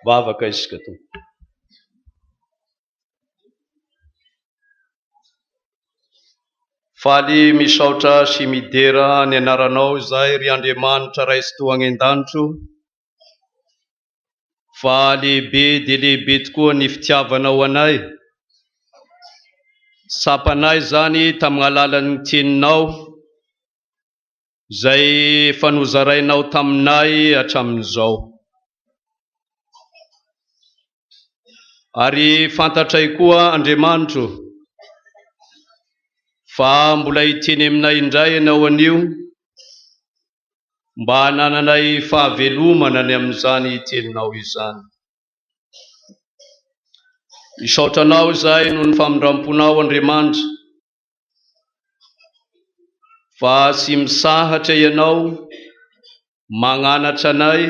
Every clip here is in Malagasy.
vavaka isika tompo. Faly misaotra sy midera ny anaranao izay ry Andriamanitra raisy toa any an-danitro. Fa lehibe dia lehibe tokoa ny fitiavanao anay. Sapanay zany tamin'ny alalan'ny teninao izay efa nozarainao taminay hatramin'izao. Ary fantatray koa Andriamanitro fa mbola hiteny aminay indray ianao anio mba hanananay fahavelomana ny amin'izany teninao izany. Misaotranao izay noho ny famindramponao Andriamanitra fa sy misahatra ianao mananatra anay,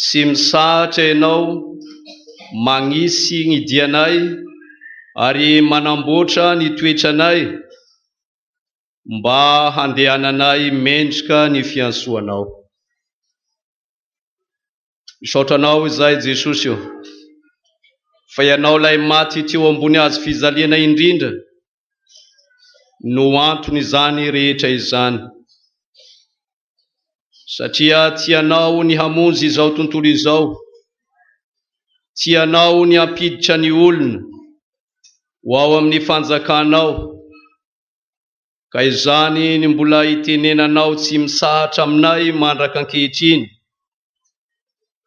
sy misahatra ianao magnisy ny dianay ary manamboatra ny toetranay mba handehananay mendrika ny fiansoanao. Misaotranao izay Jesosy io fa ianao lay maty teo ambony hazo fijaliana indrindra no antony izany rehetra izany, satria tianao ny hamonjy izao tontolo izao, tianao ny hampiditra ny olona ho ao amin'ny fanjakanao, ka izany ny mbola hitenenanao tsy misahatra aminay mandraka ankehitriny,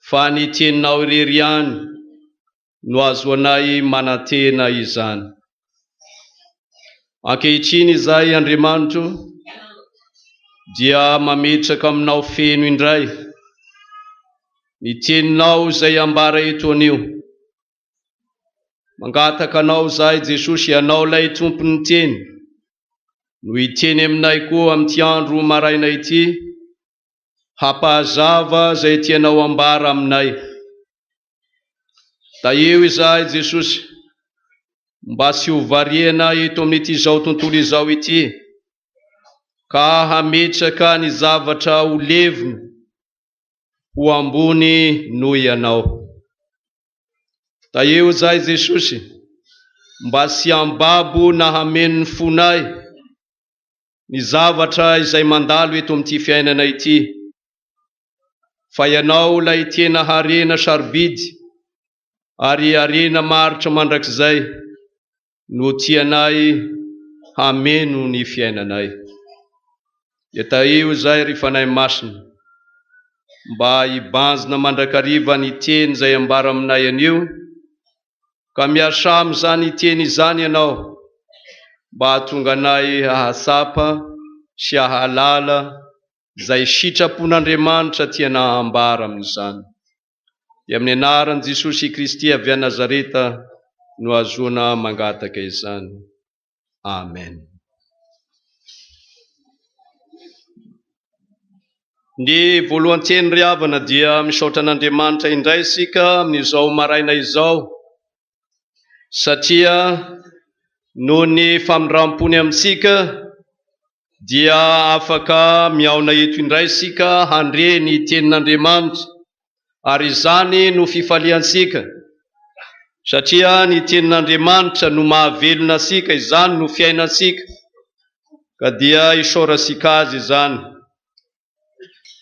fa ny teninao irery ihany no azo anay manantena izany. Ankehitriny izay Andriamanitro dia mametraka aminao feno indray ny teninao izay ambara eto anio. Mangataka anao izay Jesosy, ianao lay tompon'ny teny, no hiteny aminay koa amin'ity andro maraina ity, hampahazava izay tianao ambara aminay. Da eo izay Jesosy mba sy ho variana eto amin'ity izao tontolo izao ity, ka hametraka ny zavatra ho levona ho ambony noho ianao. Da eo izay Jesosy mba sy hambabo na hameno ny fonay ny zavatra izay mandalo eto amin'ity fiainana ity, fa ianao lay tena harena sarobidy ary harena maritra mandrakizay no tianay hameno ny fiainanay. Eta eo izay ry fanahy masina mba hibanjina mandrakariva ny teny izay ambara aminay anio, ka miasa amin'izany teny izany ianao mba hahatonga anay hahasapa sy hahalala izay sitrapon'Andriamanitra tiana hambara amin'izany. Dia amin'ny anaran'i Jesosy Kristy avy a Nazareta no azoana mangataka izany. Amen. Ny voalohanteny ry havana dia misaotra an'Andriamanitra indray isika amin'izao maraina izao, satria noho ny famindram-pony amintsika dia afaka miaona eto indray isika handre ny tenin'Andriamanitra, ary izany no fifaliantsika, satria ny tenin'Andriamanitra no mahavelona asika, izany no fiainantsika, ka dia isaorasika azy izany.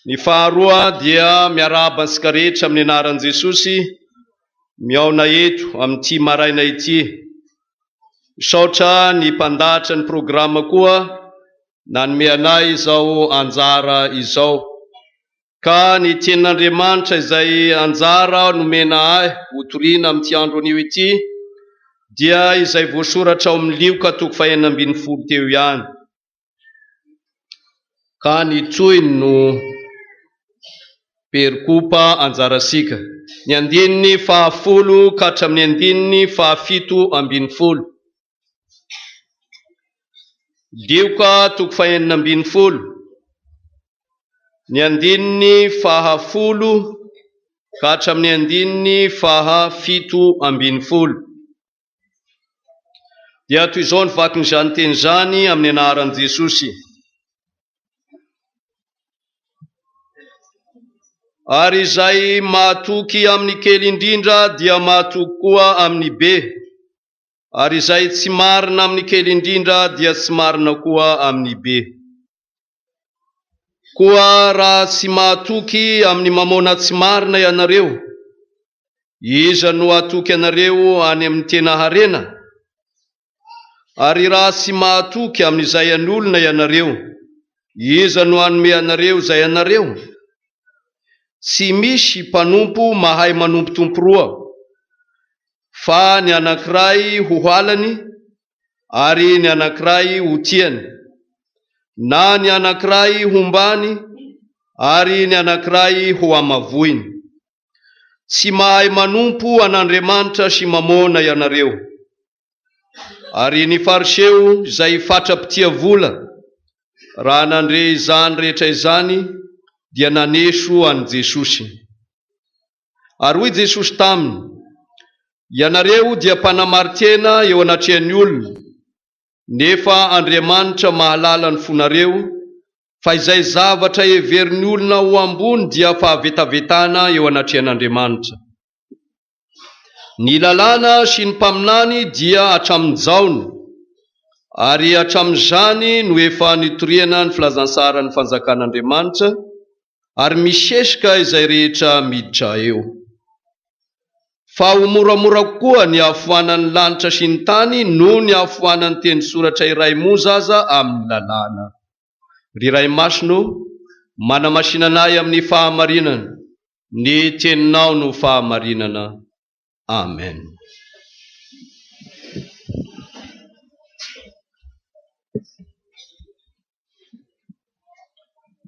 Ny faharoa dia miarahaba antsika rehetra amin'ny anaran'i Jesosy miaona eto amin'ity maraina ity. Misaotra ny mpandahatra ny programa koa nanome anay izao anjara izao, ka ny tenin'Andriamanitra izay anjara nomena ahy hotoriana amin'ity andro anio ity dia izay voasoratra ao amin'ny Lioka 4:40 teo ihany. Ka ny troiny no perikopa anjarasika, ny 10 ka hatramin'ny 7:70. Lioka 4:40, ny 10 ka hatramin'ny 7:70. Dia toy izao ny vakin'izany teny izany amin'ny anaran'i Jesosy. Ary izay mahatoky amin'ny kely indrindra dia mahatoky koa amin'ny be. Ary izay tsy marina amin'ny kely indrindra dia tsy marina koa amin'ny be. Koa raha tsy mahatoky amin'ny mamoana tsy marina ianareo, iza no hatoky ianareo any amin'ny tena harena? Ary raha tsy mahatoky amin'izay an'olona ianareo, iza no hanome ianareo izay ianareo? Tsy misy mpanompo mahay manompo tompo roa, fa ny anankiray ho halany ary ny anankiray ho tiany, na ny anankiray hombany ary ny anankiray ho amavoiny. Tsy mahay manompo an'Andriamanitra sy mamoana ianareo. Ary ny fariseo izay fatrapitia vola, raha nandre izany rehetra izany dia naneso an Jesosy. Ary hoy Jesosy taminy, ianareo dia mpanamaritsena eo anatrehan'ny olona, nefa Andriamanitra mahalala ny fonareo, fa izay zavatra heverin'ny olona ho ambony dia fahavetavetana eo anatrehan'Andriamanitra. Ny lalàna sy ny mpaminany dia hatramin'ny jaony, ary hatramin'izany no efa nitoriana ny filazantsara ny fanjakan'Andriamanitra, ary misesika izay rehetra miditra eo. Fa ho moramora koa ny hafoanan'ny lanitra sy ny tany no ny hafoanan'ny teny soratra iray moa zaza amin'ny lalàna. Ry Ray Masino, manamasinanay amin'ny fahamarinana, ny teninao no fahamarinana. Amen.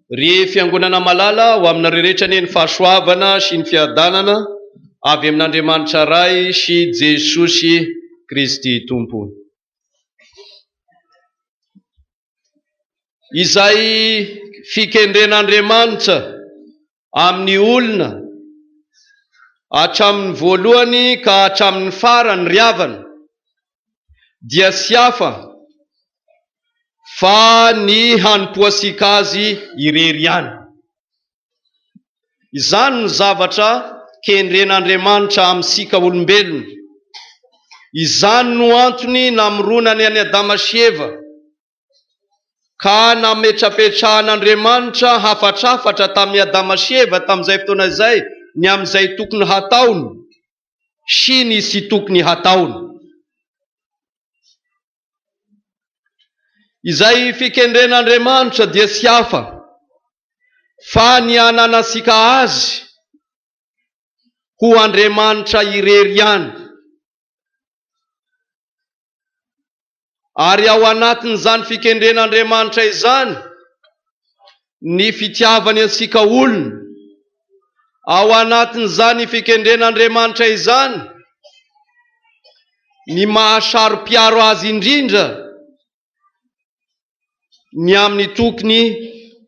Ry fiangonana malala ho aminareo rehetra ny fahasoavana sy ny fiadanana avy amin'Andriamanitra ray sy Jesosy Kristy Tompo. Izay fikendren'Andriamanitra amin'ny olona hatramin'ny voalohany ka hatramin'ny farany ry havana dia tsy hafa fa ny hanompoasika azy irery ihany. Izany ny zavatra kendren'Andriamanitra amintsika olombelona. Izany no antony namoronany any Adama sy Eva, ka nametrapetrahan'Andriamanitra hafatrafatra tamin'ny Adama sy Eva tamin'izay fotoana izay, ny amin'izay tokony hataony sy ny sy tokony hataony. Izay fikendren'Andriamanitra dia tsy hafa fa ny hananasika azy ho Andriamanitra irery ihany. Ary ao anatin'izany fikendren'Andriamanitra izany ny fitiavany antsika olona, ao anatin'izany fikendren'Andriamanitra izany ny mahasaro-piaro azy indrindra ny amin'ny tokony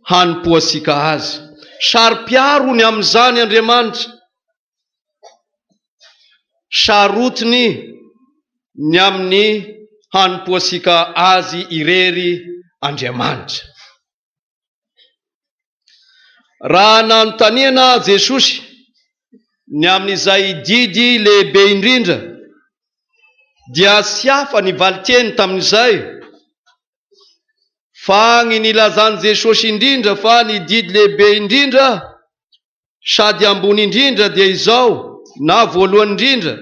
hanompoasika azy. Saro-piaro ny amin'izany Andriamanitra, sarotiny ny amin'ny hanompoasika azy irery Andriamanitra. Raha nanontaniana Jesosy ny amin'izay didy lehibe indrindra dia tsy hafa ny valiteny tamin'izay, fa ny nilazany Jesosy indrindra fa ny didy lehibe indrindra sady ambony indrindra dia izao, na voalohany indrindra,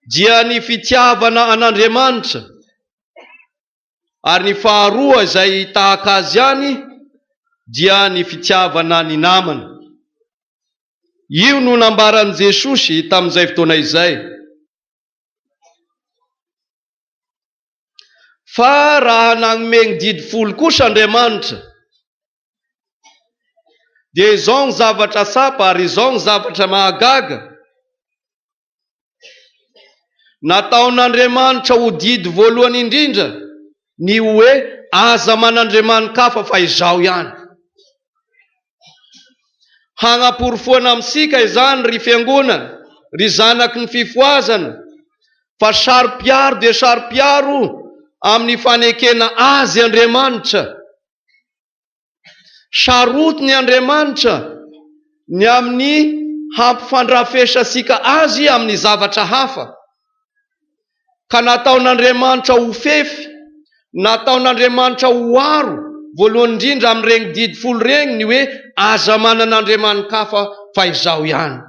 dia ny fitiavana an'Andriamanitra, ary ny faharoa izay tahaka azy ihany dia ny fitiavana ny namana. Io no nambaran'i Jesosy tamin'izay fotoana izay. Fa raha nagnome ny didy folo kosa Andriamanitra, dia izao ny zavatra tsapa ary izao ny zavatra mahagaga. Nataon'Andriamanitra ho didy voalohany indrindra ny hoe aza man'Andriamanikafa fa izao ihany. Hanaporofoana amintsika izany ry fiangonana, ry zanaky ny fifoazana, fa saro-piaro dia saro-piaro amin'ny fanekena azy Andriamanitra. Sarotiny Andriamanitra ny amin'ny hampifandrafesasika azy amin'ny zavatra hafa, ka nataon'Andriamanitra ho fefy, nataon'Andriamanitra ho aro voalohany indrindra amin'ireny didy folo reny ny hoe aza manan'Andriamanikafa fa izao ihany.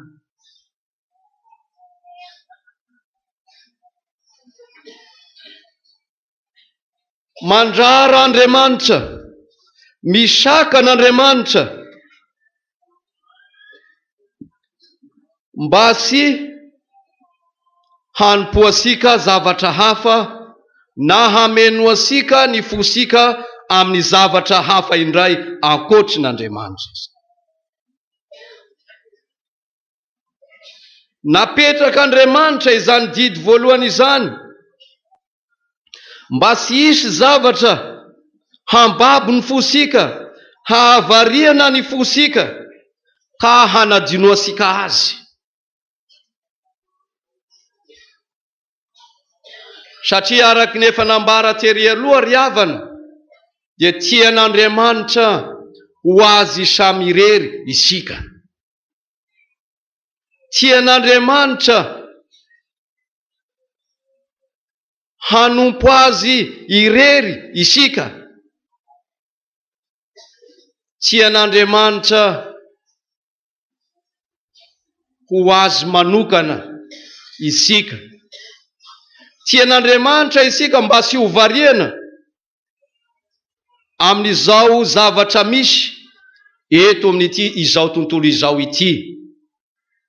Mandrara Andriamanitra, misaka n'Andriamanitra mba sy hanompo asika zavatra hafa na hameno asika ny fosika amin'ny zavatra hafa indray ankoatry n'Andriamanitra. Napetraka Andriamanitra izany didy voalohany izany mba sy hisy zavatra hambabo ny fosika, hahavariana ny fosika, ka hanadino asika azy. Satria araka ny efa nambara tery aloha ry havana, dia tian'Andriamanitra ho azy samy irery isika. Tian'Andriamanitra hanompo azy irery isika. Tian'Andriamanitra ho azy manokana isika. Tian'Andriamanitra isika mba sy ho variana amin'izao zavatra misy eto amin'ity izao tontolo izao ity.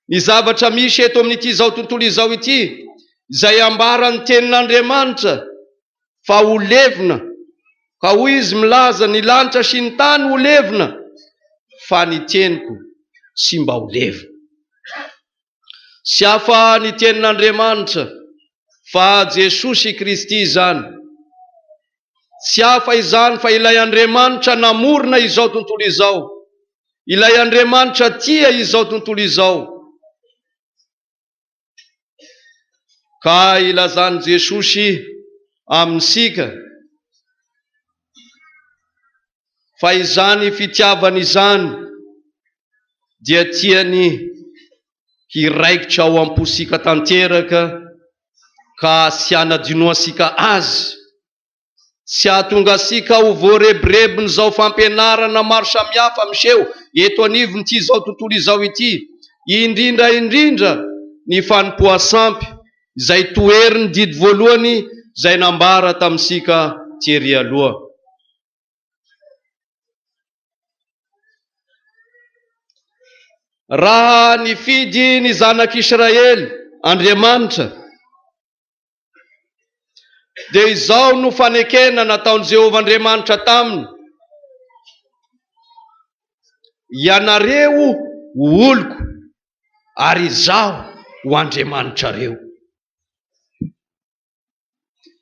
Ny zavatra misy eto amin'ity izao tontolo izao ity, izay ambarany tenin'Andriamanitra fa ho levona, ka hoy izy milaza ny lanitra sy ny tany ho levona, fa ny teniko sy mba ho levona. Sy hafa ny tenin'Andriamanitra fa Jesosy Kristy izany. Tsy hafa izany fa ilay Andriamanitra namorona izao tontolo izao, ilay Andriamanitra tia izao tontolo izao, ka ilazany Jesosy aminsika fa izany fitiavana izany dia tiany hiraikitra ao am-posika tanteraka, ka sy hanadinoasika azy, sy hahatonga asika ho voarebirebiny izao fampianarana maro samihafa miseho eto anivon'ity izao tontolo izao ity, indrindra indrindra ny fanompoasampy izay toeriny didy voalohany izay nambara tamintsika tery aloha. Raha nifidy ny zanak'Israely Andriamanitra, dia izao no fanekena nataon'i Jehovah Andriamanitra taminy: ianareo ho oloko ary izaho ho Andriamanitrareo.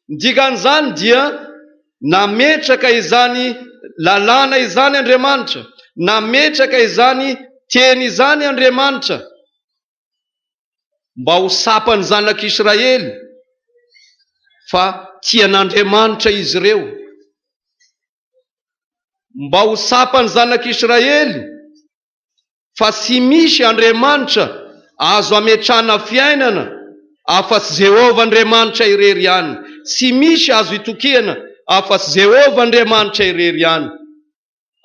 Dikan'izany dia nametraka izany lalàna izany Andriamanitra, nametraka izany teny izany Andriamanitra mba ho sapany zanak'Israely fa tian'Andriamanitra izy ireo, mba ho sapany zanak'Israely fa sy misy Andriamanitra azo ametrahana fiainana afa-tsy Jehovah Andriamanitra irery ihany. Sy misy azo itokiana afa-tsy Jehovah Andriamanitra irery ihany.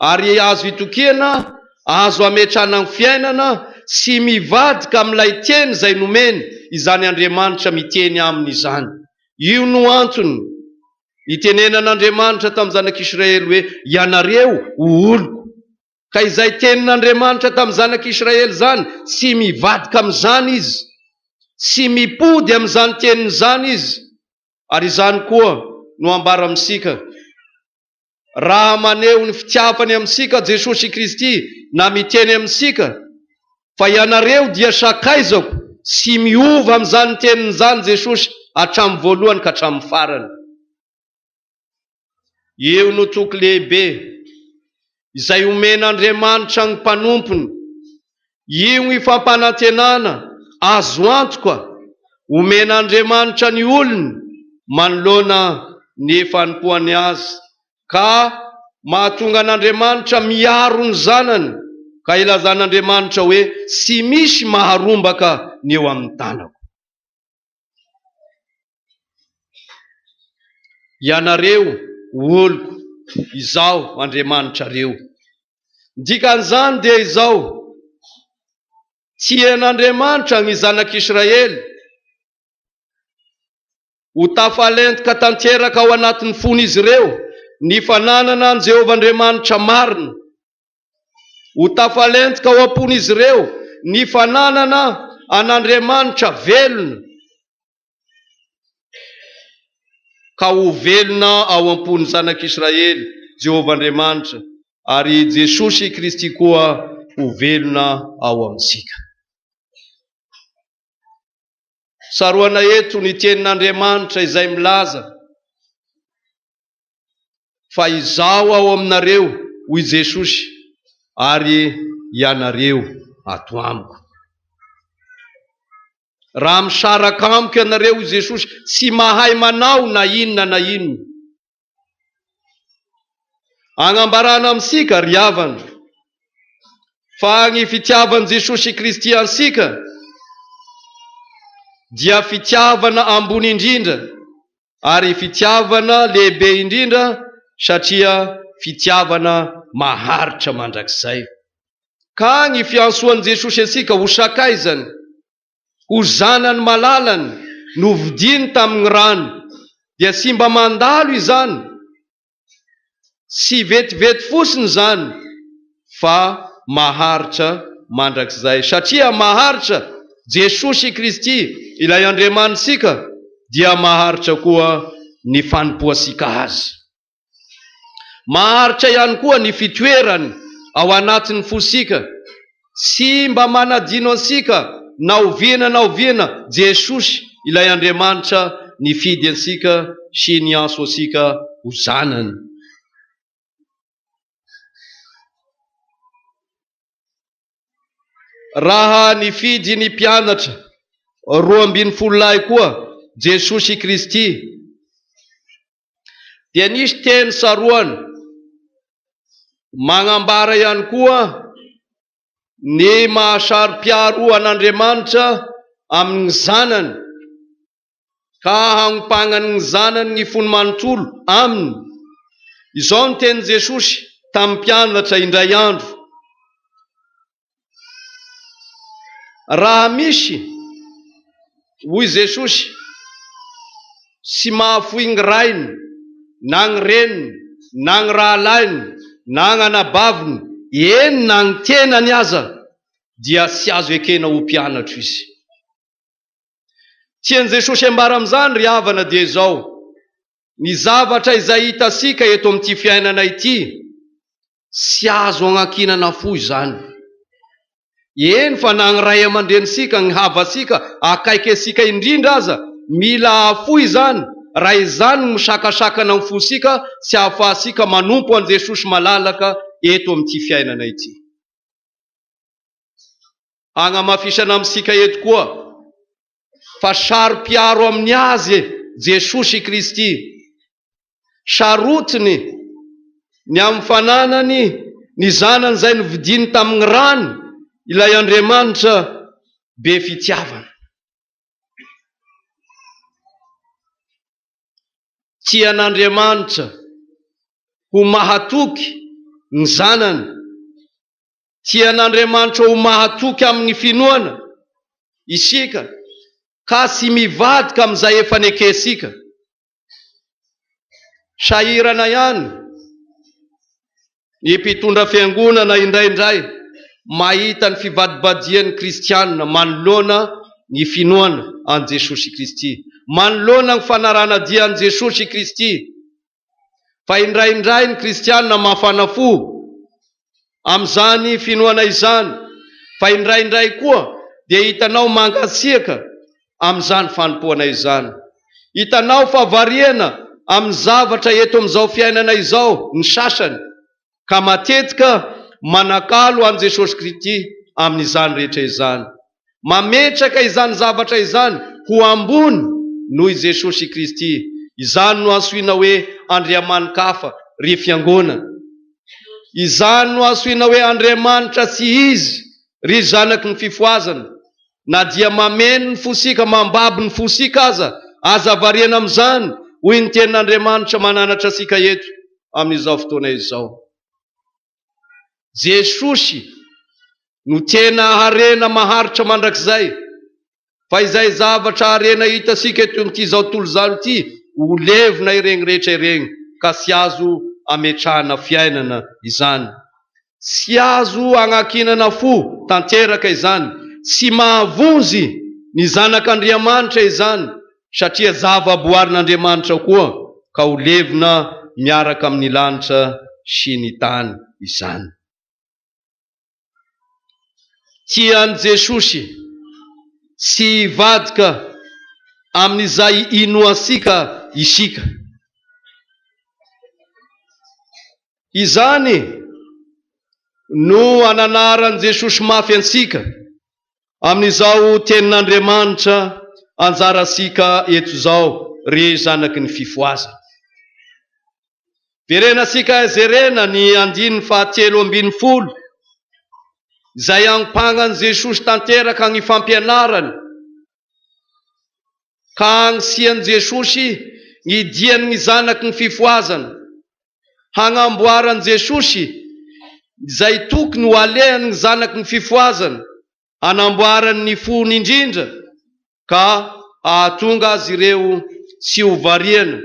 Ary azo itokiana, azo ametrahana ny fiainana sy mivadika amin'ilay teny izay nomeny izany Andriamanitra miteny aminy izany. Io no antony itenenan'Andriamanitra tamin'ny zanak'Israely hoe ianareo ho oloko. Ka izay tenin'Andriamanitra tamin'ny zanak'Israely zany sy mivadika amin'izany izy, sy mipody amin'izany teniny izany izy. Ary izany koa no ambara amintsika, raha maneho ny fitiavany amintsika Jesosy Kristy na miteny amintsika fa ianareo dia sakaizako, sy miova amin'izany teniny izany Jesosy hatramin'ny voalohany ka hatramin'ny farany. Io no toky lehibe izay omen'Andriamanitra ny mpanompony, io ny fampanantenana azo antoka omen'Andriamanitra ny olony manoloana ny fanompoany azy, ka mahatonga an'Andriamanitra miaro ny zanany ka ilazan'Andriamanitra hoe tsy misy maharombaka ny eo amin'ny tanako. Ianareo oloko izao Andriamanitra reo. Dikan'izany dia izao, tian'Andriamanitra ny zanak'Israely ho tafalentika tanteraka ao anatin'ny fon'izy ireo ny fananana an' Jehovah Andriamanitra marina, ho tafalentika ao am-pon'izy ireo ny fananana an'Andriamanitra velona, ka ho velona ao am-pony zanak'Israely Jehovah Andriamanitra, ary Jesosy Kristy koa ho velona ao amintsika. Saroana eto ny tenin'Andriamanitra izay milaza fa izao ao aminareo hoy Jesosy, ary ianareo ato amiko. Raha misaraka amiko ianareo hoy Jesosy, tsy mahay manao na inona na inona. Agnambarana amintsika ry havana fa ny fitiavan'i Jesosy Kristy ansika dia fitiavana ambony indrindra, ary fitiavana lehibe indrindra, satria fitiavana maharitra mandrakizay. Ka ny fiansoan'i Jesosy ansika ho sakaizany, ho zanany malalany, novidiny tamin'ny rano, dia tsy mba mandalo izany, tsy vetivety fosiny izany, fa maharitra mandrakizay. Satria maharitra Jesosy Kristy ilay Andriamanitsika, dia maharitra koa ny fanompoasika azy. Maharitra ihany koa ny fitoerany ao anatin'ny fosika. Tsy mba manadino ansika na oviana Jesosy ilay Andriamanitra nifidy ansika sy ny anso ansika ho zanany. Raha nifidy ny mpianatra 12 lahy koa Jesosy Kristy, dia nisy teny saroany magnambara ihany koa ny mahasaro-piaro an'Andriamanitra amin'ny zanany, ka hagnompagnany ny zanany ny fony manontolo aminy. Izao ny teny Jesosy tamin'ny mpianatra indray andro: raha misy, hoy Jesosy, sy mahafoy ny rainy na ny reniny na ny rahalainy na ny anabaviny, eny na ny tenany aza, dia tsy azo ekena ho mpianatra izy. Tian'i Jesosy ambara amin'izany ry havana dia izao: ny zavatra izay hitasika eto amin'ity fiainana ity, tsy azo agnakinana fo izany. Eny fa na ny ray aman-drenisika, ny havasika, akaiky asika indrindra aza, mila afo izany, raha izany misakasakana ny fosika, tsy ahafahasika manompo an' Jesosy malalaka eto amin'ity fiainana ity. Agnamafisana amintsika eto koa fa saro-piaro amin'ny azy Jesosy Kristy, sarotiny ny amin'ny fananany ny zanany izay novidiny tamin'ny rano, ilay Andriamanitra be fitiavana. Tian'Andriamanitra ho mahatoky ny zanany, tian'Andriamanitra ho mahatoky amin'ny finoana isika, ka tsy mivadika amin'izay efa nekesika. Sahirana ihany ny mpitondra fiangonana indraindray mahita ny fivadibadian'ny kristianina manoloana ny finoana an' Jesosy Kristy, manoloana ny fanarana dia an' Jesosy Kristy. Fa indraindray ny kristianina mafana fo amin'izany finoana izany, fa indraindray koa dia hitanao mangatsiaka amin'izany fanompoana izany. Hitanao fa variana amin'ny zavatra eto amin'izao fiainana izao ny sasany, ka matetika manakalo an' Jesosy Kristy amin'izany rehetra izany, mametraka izany zavatra izany ho ambony noho i Jesosy Kristy. Izany no antsoina hoe andriamanikafa ry fiangonana. izany no asoina hoe Andriamanitra sy izy ry zanaky ny fifoazana, na dia mameno ny fosika mambaby ny fosika aza variana amin'izany hoy ny tenin'Andriamanitra mananatra asika eto amin'izao fotoana izao. Jesosy no tena harena maharitra mandrakizay, fa izay zavatra harena hitasika eto amin'ity zao tontolo izao ity ho levona ireny rehetra ireny, ka sy azo ametrahana fiainana izany, sy azo agnakinana fo tanteraka izany, sy mahavonjy ny zanak'Andriamanitra izany, satria zava-boarin'Andriamanitra koa ka ho levona miaraka amin'ny lanitra sy ny tany izany. Tian'i Jesosy sy hivadika amin'izay inoasika isika. Izany no ananaran'i Jesosy mafy ansika amin'izao tenin'Andriamanitra anjarasika eto zao ry zanaky ny fifoazana. Verenasika jerena ny 7:10 izay agnompagnan'i Jesosy tanteraka ny fampianarany, ka agnisian'i Jesosy ny diany ny zanaky ny fifoazana, hagnamboaran'i Jesosy izay tokony ho alehany ny zanaky ny fifoazana, hanamboarany ny fony indrindra, ka ahatonga azy ireo sy ho variana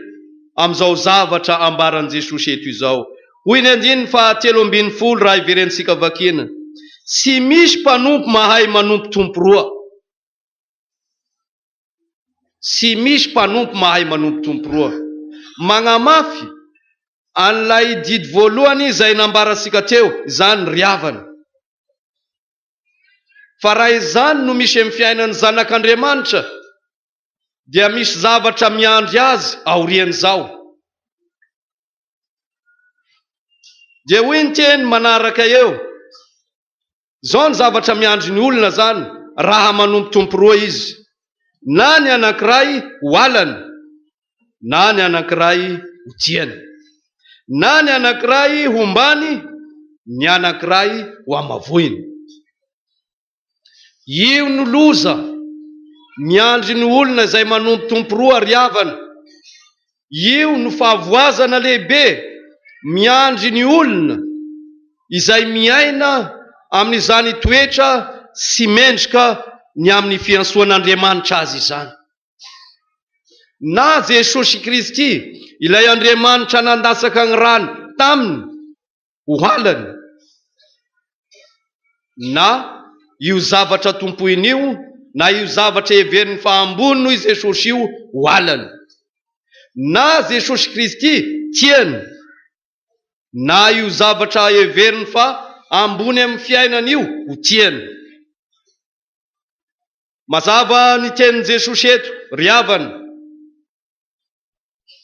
amin'izao zavatra ambaran'i Jesosy eto izao. Hoy ny 7:10 raha iverentsika vakina: sy misy mpanompo mahay manompo tompo roa. Sy misy mpanompo mahay manompo tompo roa. Magnamafy an'ilay didy voalohany izay nambarasika teo, izany ry havana. Fa raha izany no misy amin'ny fiainan'ny zanak'Andriamanitra, dia misy zavatra miandry azy aorian'izao. Dia hoy ny teny manaraka eo: zao ny zavatra miandry ny olona zany raha manompo tompo roa izy, na ny anankiray ho alany, na ny anankiray ho tiany, na ny anankiray ho ombany, ny anankiray ho amavoiny. Io no loza miandry ny olona izay manompo tompo roa ry havana. Io no fahavoazana lehibe miandry ny olona izay miaina amin'izany toetra sy mendrika ny amin'ny fiantsoan'Andriamanitra azy izany. Na Jesosy Kristy ilay Andriamanitra nandasaka ny rano taminy ho halany, na io zavatra tompoin'io, na io zavatra heverin'ny fa ambony noho i Jesosy io ho halany, na Jesosy Kristy tiany, na io zavatra heverin'ny fa ambony amin'ny fiainana io ho tiany. Mazava ny tenin'i Jesosy eto ry havana,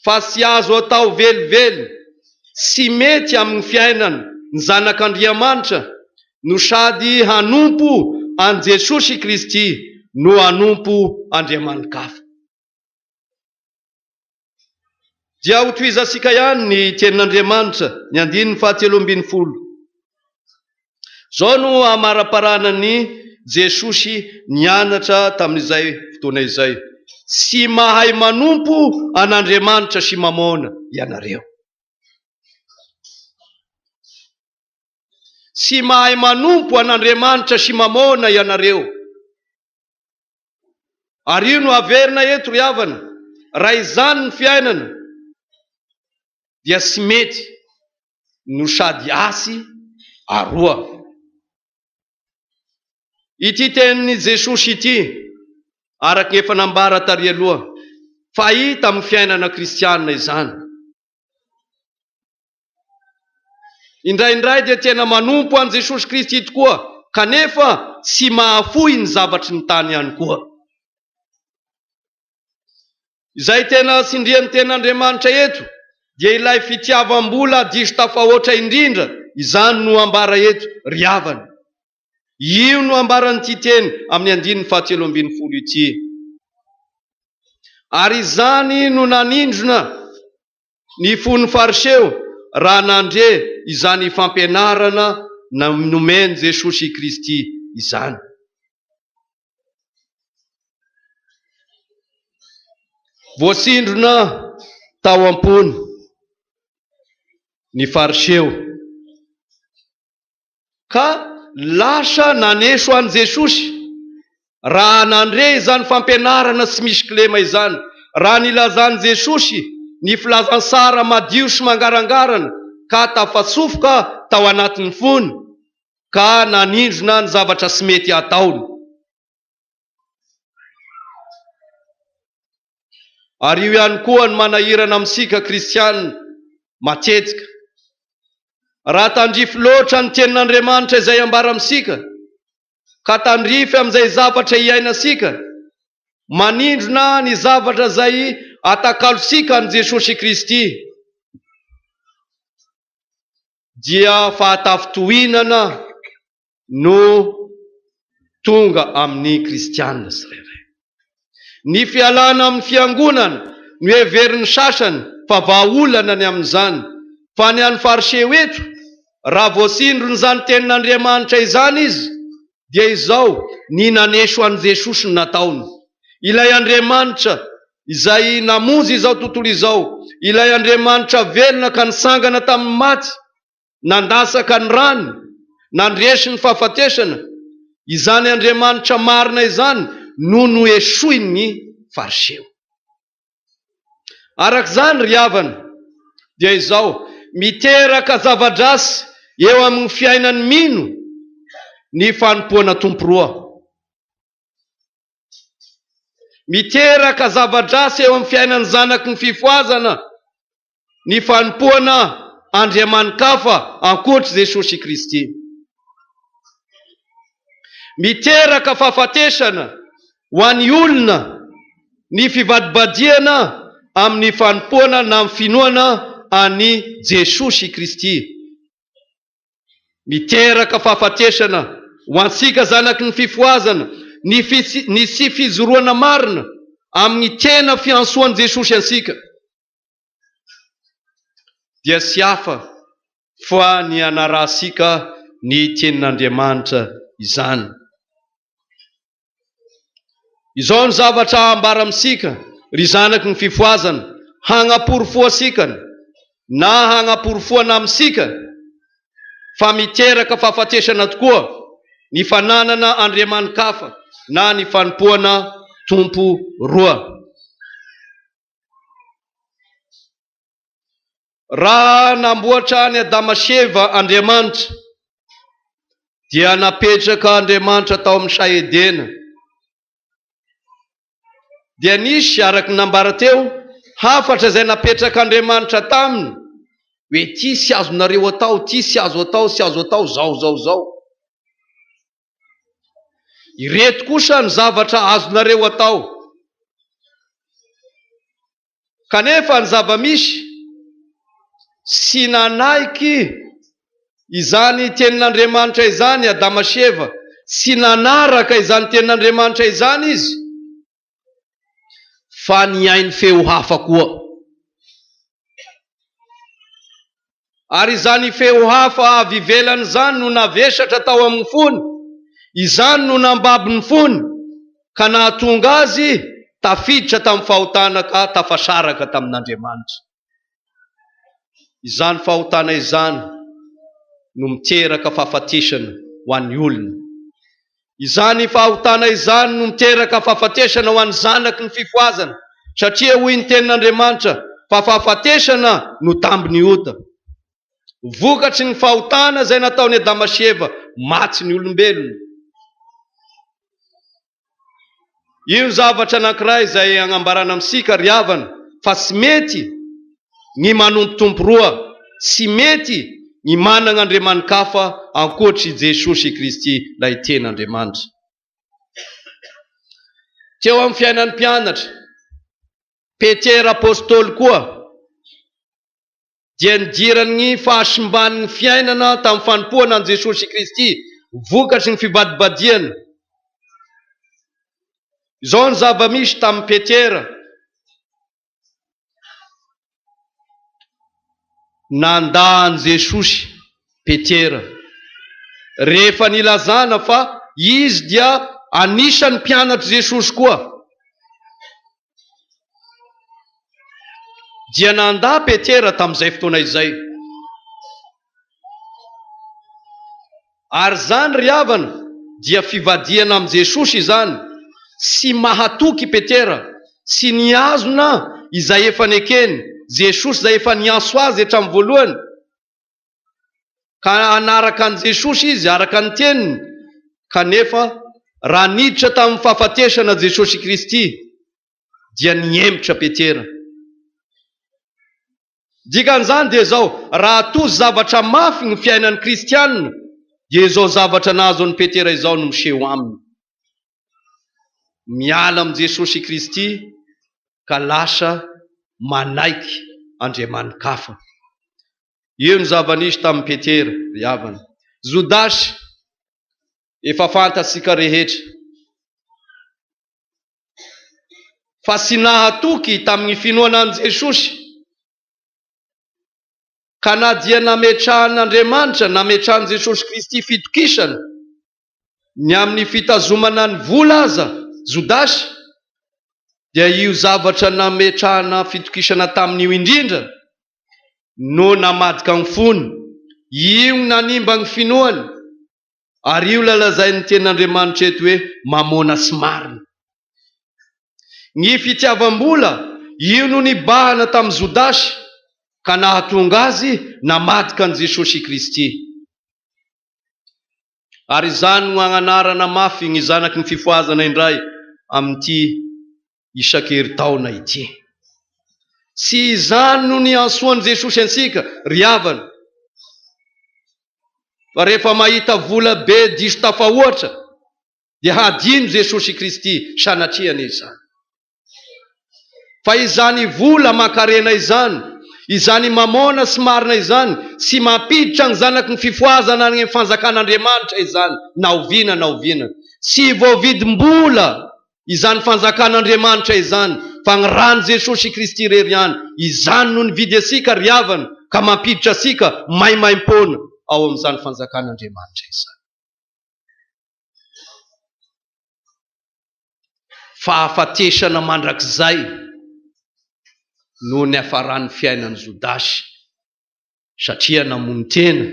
fa sy azo atao velively sy mety amin'ny fiainana ny zanak'Andriamanitra no sady hanompo an Jesosy Kristy no hanompo Andriamanikafa. Dia ho tohizasika ihany ny tenin'Andriamanitra ny 7:13. Zao no amaraparana ny Jesosy nianatra tamin'izay fotoana izay: sy mahay manompo an'Andriamanitra sy mamona ianareo. Sy mahay manompo an'Andriamanitra sy mamona ianareo. Ary io no averina eto ry havana, raha izany ny fiainana dia sy mety no sady asy aroa. Ity tenin'ny Jesosy ity, araka efa nambara tary aloha, fa hita amin'ny fiainana kristianina izany. Indraindray dia tena manompo an Jesosy Kristy tokoa, kanefa sy mahafoy ny zavatry ny tany ihany koa. Izay tena sindrian'ny ten'Andriamanitra eto dia ilay fitiavam-bola diso tafahoatra indrindra, izany no ambara eto ry havana. Io no ambaran'ity teny amin'ny 7:17 ity: ary izany no nanindrona ny fon'ny fariseo raha nandre izany fampianarana na nomeny Jesosy Kristy izany. Voasindrona tao am-pony ny fariseo ka lasa naneso an Jesosy raha nandre izany fampianarana tsy misy kilema izany, raha nilazany Jesosy ny filazantsara madio sy mangarangarana ka tafatsofoka tao anatin'ny fony ka nanindrona ny zavatra tsy mety ataony. Ary io ihany koa ny manahirana amintsika kristianina matetika. Raha tandrify loatra ny tenin'Andriamanitra izay ambara amintsika ka tandrify amin'izay zavatra iainasika, manindrona ny zavatra izay atakalosika ny Jesosy Kristy, dia fahatafitohinana no tonga amin'ny kristianina tsirairay. Ny fialana amin'ny fiangonana no heverin'ny sasany fa vahaolana ny amin'izany, fa ny an'ny fariseo eto raha voasindrony izany tenin'Andriamanitra izany izy dia izao ny naneso an Jesosy ny nataony. Ilay Andriamanitra izay namonjy izao tontolo izao, ilay Andriamanitra velona ka nitsangana tamin'ny maty, nandasaka ny rano, nandresy ny fahafatesana, izany Andriamanitra marina izany no noesoiny ny fariseo. Arak'izany ry havana dia izao miteraka zava-drasy eo amin'ny fiainan'ny mino ny fanompoana tompo roa. Miteraka zava-drasy eo amin'ny fiainan'ny zanaky ny fifoazana ny fanompoana andriaman-kafa ankoatry Jesosy Kristy. Miteraka fahafatesana ho an'ny olona ny fivadibadiana amin'ny fanompoana na amin'ny finoana any Jesosy Kristy. Miteraka fahafatesana ho antsika zanaky ny fifoazana ny sy fijoroana marina amin'ny tena fiantsoan'i Jesosy ansika, dia sy hafa fa ny anarasika ny tenin'Andriamanitra izany. Izao ny zavatra ambara amintsika ry zanaky ny fifoazana, hanamporofoasikana na hanamporofoana amintsika fa miteraka fahafatesana tokoa ny fananana andriaman-kafa na ny fanompoana tompo roa. Raha namboatra ny Adama sy Eva Andriamanitra dia napetraka Andriamanitra tao amin'ny Saedena, dia nisy araky nambara teo hafatra izay napetraka Andriamanitra taminy hoe ty sy azonareo atao, ty sy azo atao, sy azo atao, zao. Ireto kosa ny zavatra azonareo atao. Kanefa ny zava-misy sy nanaiky izany tenin'Andriamanitra izany Adama sy Eva, sy nanaraka izany tenin'Andriamanitra izany izy, fa niainy feo hafa koa. Ary izany feo hafa avy ivelany izany no navesatra tao amin'ny fony, izany no nambabo ny fony ka nahatonga azy tafiditra tamin'ny fahotana ka tafasaraka tamin'Andriamanitra. Izany fahotana izany no miteraka fahafatesana ho an'ny olona. Izany fahotana izany no miteraka fahafatesana ho an'ny zanaky ny fifoazana, satria hoy ny tenin'Andriamanitra fa fahafatesana no tambiny ota. Vokatry ny fahotana izay nataony Adama sy Eva, maty ny olombelona. Io zavatra anankiray izay agnambarana amintsika ry havana, fa tsy mety ny manompo tompo roa, tsy mety ny manana andriaman-kafa ankoatry Jesosy Kristy ilay ten'Andriamanitra. Teo amin'ny fiainan'ny mpianatra, Petera apôstôly koa dia nidirany fahasimbany fiainana tamin'ny fanompoana an Jesosy Kristy vokatry ny fivadibadiana. Izao ny zava-misy tamin'ny Petera. nandahany Jesosy Petera. Rehefa nilazana fa izy dia anisan'ny mpianatry Jesosy koa, dia nandà Petera tamin'izay fotoana izay. Ary zany ry havana dia fivadiana amin'i Jesosy izany. Sy mahatoky Petera, sy niazona izay efa nekeny Jesosy izay efa niaso azy hatramin'ny voalohany, ka anaraka an' Jesosy izy araka ny teniny. Kanefa raha niditra tamin'ny fahafatesana Jesosy Kristy dia niembotra Petera. Dikan'izany dia zao, raha toy zavatra mafy ny fiainan'ny kristianina, dia izao zavatra nahazo an'i Petera izao no miseho aminy. Miala amin'i Jesosy Kristy ka lasa manaiky andriamanikafa. Io ny zava-nisy tamin'i Petera ry havana. Jodasy efa fantatsika rehetra fa sy nahatoky tamin'ny finoana an' Jesosy, ka na dia nametrahan'Andriamanitra, nametrahan' Jesosy Kristy fitokisana ny amin'ny fitazomana ny vola aza Jodasy, dia io zavatra nametrahana fitokisana tamin'io indrindra no namadika ny fony. Io nanimba ny finoany, ary io lalazain'ny tenin'Andriamanitra eto hoe mamona sy marina. Ny fitiavam-bola io no nibahana tamin'i Jodasy, ka nahatonga azy namadika an' Jesosy Kristy. Ary izany no agnanarana mafy ny zanaky ny fifoazana indray amin'ity isan-keritaona ity. Sy izany no niantsoan'i Jesosy ansika ry havana, fa rehefa mahita vola be diso tafahoatra dia hadino Jesosy Kristy sanatriana izany. Fa izany vola makarena izany, izany mamona sy marina izany, sy mampiditra ny zanaky ny fifoazana ny fanjakan'Andriamanitra izany, na oviana na oviana. Sy voavidim-bola izany fanjakan'Andriamanitra izany, fa ny rany Jesosy Kristy rery ihany, izany no nividy asika ry havana, ka mampiditra asika maimaim-pona ao amin'izany fanjakan'Andriamanitra izany. Fahafatesana mandrakizay no ny hafaran'ny fiainan'ny Jodasy, satria namono tena.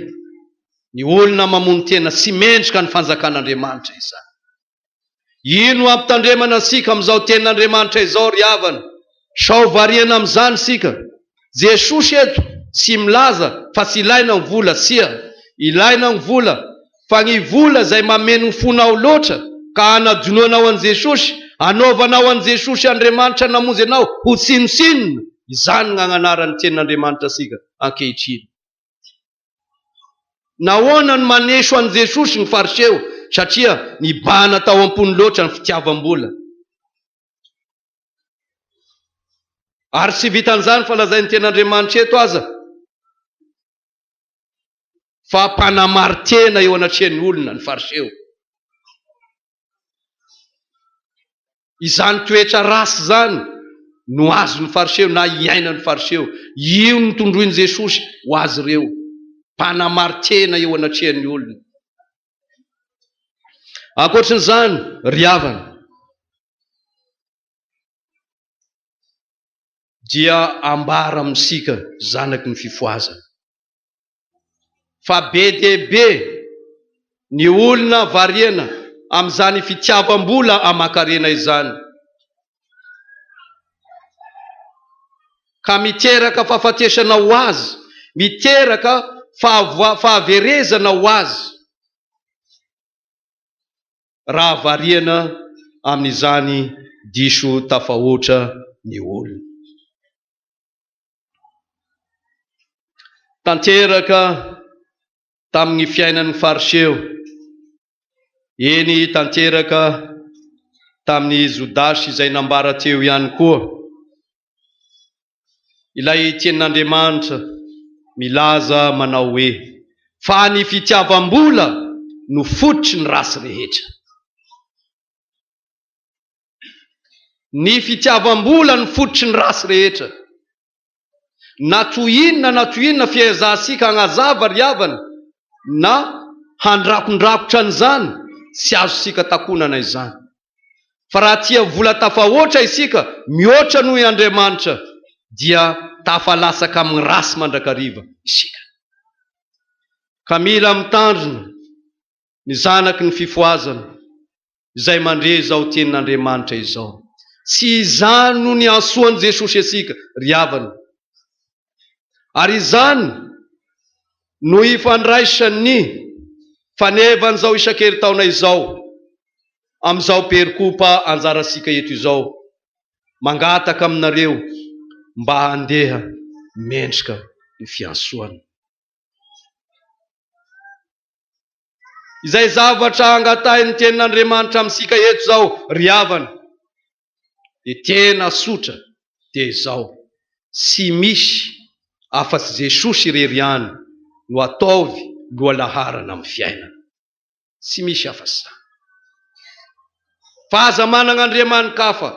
Ny olona mamono tena sy mendrika ny fanjakan'Andriamanitra izany. Ino ampitandremana asika amin'izao tenin'Andriamanitra izao ry havana? Sao variana amin'izany sika. Jesosy eto sy milaza fa sy ilaina ny vola, sia ilaina ny vola, fa ny vola izay mameno ny fonao loatra ka hanajonoanao an' Jesosy, anaovanao an' Jesosy Andriamanitra namonjy anao ho tsinontsinona. Izany ny agnanaran'ny tenin'Andriamanitra asika ankehitriny. Nahoana ny maneso an' Jesosy ny fariseo? Satria nibahana tao am-pony loatra ny fitiavam-bola. Ary sy vitan'izany fa lazain'ny tenin'Andriamanitra eto aza, fa mpanamaritena eo anatrehan'ny olona ny fariseo. Izany toetra rasy zany no azo ny fariseo, na iaina ny fariseo. Io ny tondroin'i Jesosy ho azy ireo, mpanamaritena eo anatrehan'ny olona. Ankoatrin'izany ry havana, dia ambara amintsika zanaky ny fifoazana, fa be dia be ny olona variana amin'izany fitiavam-bola aman-karena izany, ka miteraka fahafatesana ho azy, miteraka fahaverezana ho azy, raha variana amin'izany diso tafahoatra ny olona. Tanteraka tamin'ny fiainan'ny fariseo, eny tanteraka tamin'ny Jodasy izay nambara teo ihany koa. Ilay tenin'Andriamanitra milaza manao hoe, fa ny fitiavam-bola no fototry ny rasy rehetra. Ny fitiavam-bola no fototry ny rasy rehetra. na toinona fiazansika hagnazava ry havana na handrakondrakotra an'izany tsy azosika takonana izany. Fa raha tia vola tafahoatra isika mihoatra noho Andriamanitra dia tafalasaka amin'ny rasy mandrakariva isika. Ka mila mitandrina ny zanaky ny fifoazana izay mandre izao tenin'Andriamanitra izao. Tsy izany no ny ansoan'i Jesosy asika ry havana, ary izany no ifandraisany fanevan'izao isan-keritaona izao amin'izao perikopa anjarasika eto izao, mangataka aminareo mba handeha mendrika ny fiansoana. Izay zavatra angatahin'ny tenin'Andriamanitra amintsika eto zao ry havana dia tena sotra, dia izao: tsy misy afa-tsy Jesosy irery ihany no ataovy lohalaharana amin'ny fiainana. Tsy misy afa-tsy zany. Fa aza manana andriamanikafa,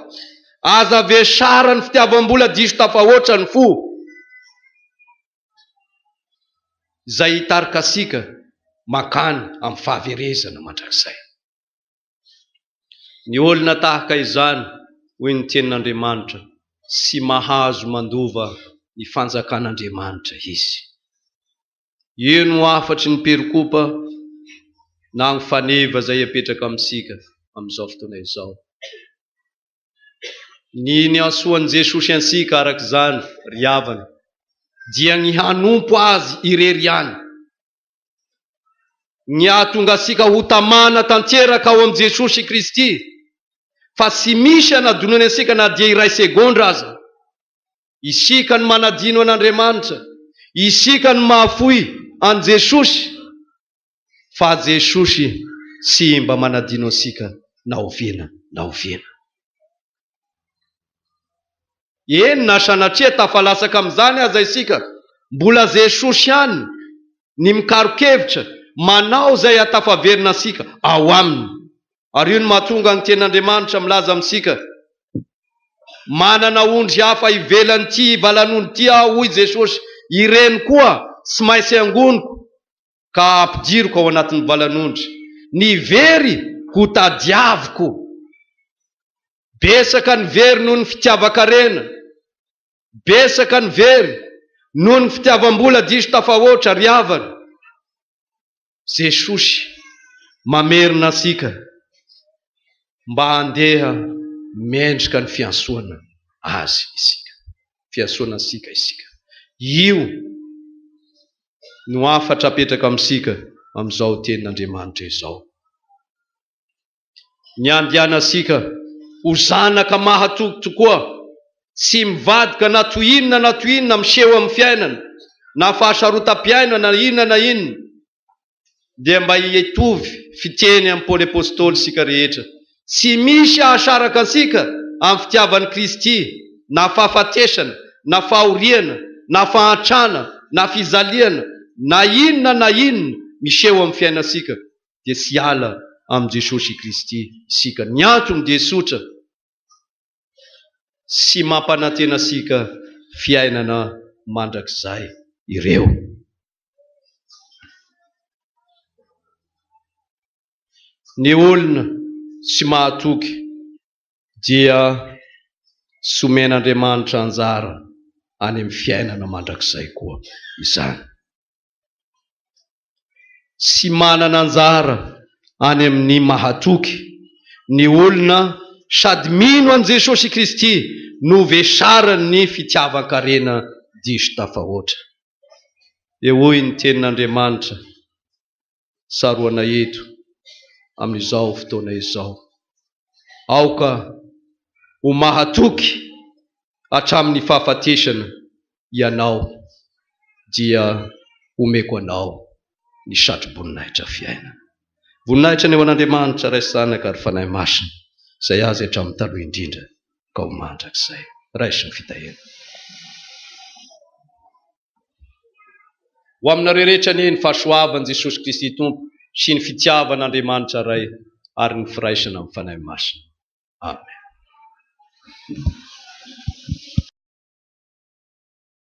aza vesara ny fitiavam-bola diso tafahoatra ny fo, izay hitarika asika makany amin'ny fahaverezana mandrakizay. Ny olona tahaka izany, hoy ny tenin'Andriamanitra, tsy mahazo mandova ny fanjakan'Andriamanitra izy. Ino afatry ny perikopa na ny faneva izay apetraka amintsika amin'izao fotoana izao. Ny ansoan'i Jesosy ansika araka izany ry havana dia ny hanompo azy irery ihany, ny ahatonga asika ho tamana tanteraka ao amin'i Jesosy Kristy, fa tsy misy anadonany asika na dia iray segondra aza. Isika ny manadino an'Andriamanitra, isika ny mahafoy an Jesosy, fa Jesosy tsy mba manadino asika na oviana na oviana. Eny na sanatria tafalasaka amin'izany aza isika, mbola Jesosy ihany ny mikarokevitra manao izay hatafaverina asika ao aminy. Ary io no mahatonga ny tenin'Andriamanitra milaza amintsika: manana ondry hafa ivelan'ity valan'ondry ity aho, hoy Jesosy, ireny koa tsy maintsy angoniko ka ampidiriko ao anatin'ny valan'ondry. Ny very ho tadiaviko. Besaka ny very noho ny fitiava-karena, besaka ny very noho ny fitiavam-bola diso tafahoatra ry havana. Jesosy mamerina asika mba handeha mendrika ny fiansoana azy isika, fiansoana asika isika. Io no afatra apetraka amintsika amin'izao tenin'Andriamanitra izao. Ny andihana asika ho zanaka mahatoky tokoa, tsy mivadika na toinona miseho amin'ny fiainana, na fahasarotam-piainana na inona, dia mba hitovy fiteny amin'ny Paoly apôstôly sika rehetra. Tsy misy ahasaraka ansika amin'ny fitiavan'i Kristy, na fahafatesana, na fahoriana, na fahantrana, na fizaliana, na inona miseho amin'ny fiainasika, dia tsy ala amin'ny Jesosy Kristy sika. Ny antony dia sotra: tsy mampanantena asika fiainana mandrakizay ireo. Ny olona tsy mahatoky dia tsy omen'Andriamanitra anjara any amin'ny fiainana mandrakizay koa izany. Tsy manana anjara any amin'ny mahatoky ny olona sady mino an Jesosy Kristy no vesarany ny fitiavan-karena diso tafahoatra. Eo hoy ny tenin'Andriamanitra saroana eto amin'izao fotoana izao: aoka ho mahatoky hatramin'ny fahafatesana ianao, dia omeko anao ny satro-boninahitra fiainana. Voninahitra ny eo an'Andriamanitra ray zanaka ary fanahy masina, izay azy hatramin'ny taloha indrindra ka ho mandrakizay. Raisy ny fitahena ho aminareo rehetra ny fahasoavan'i Jesosy Kristy Tompo sy ny fitiavan'Andriamanitra ray ary ny firaisana amin'ny fanahy masina. Amen.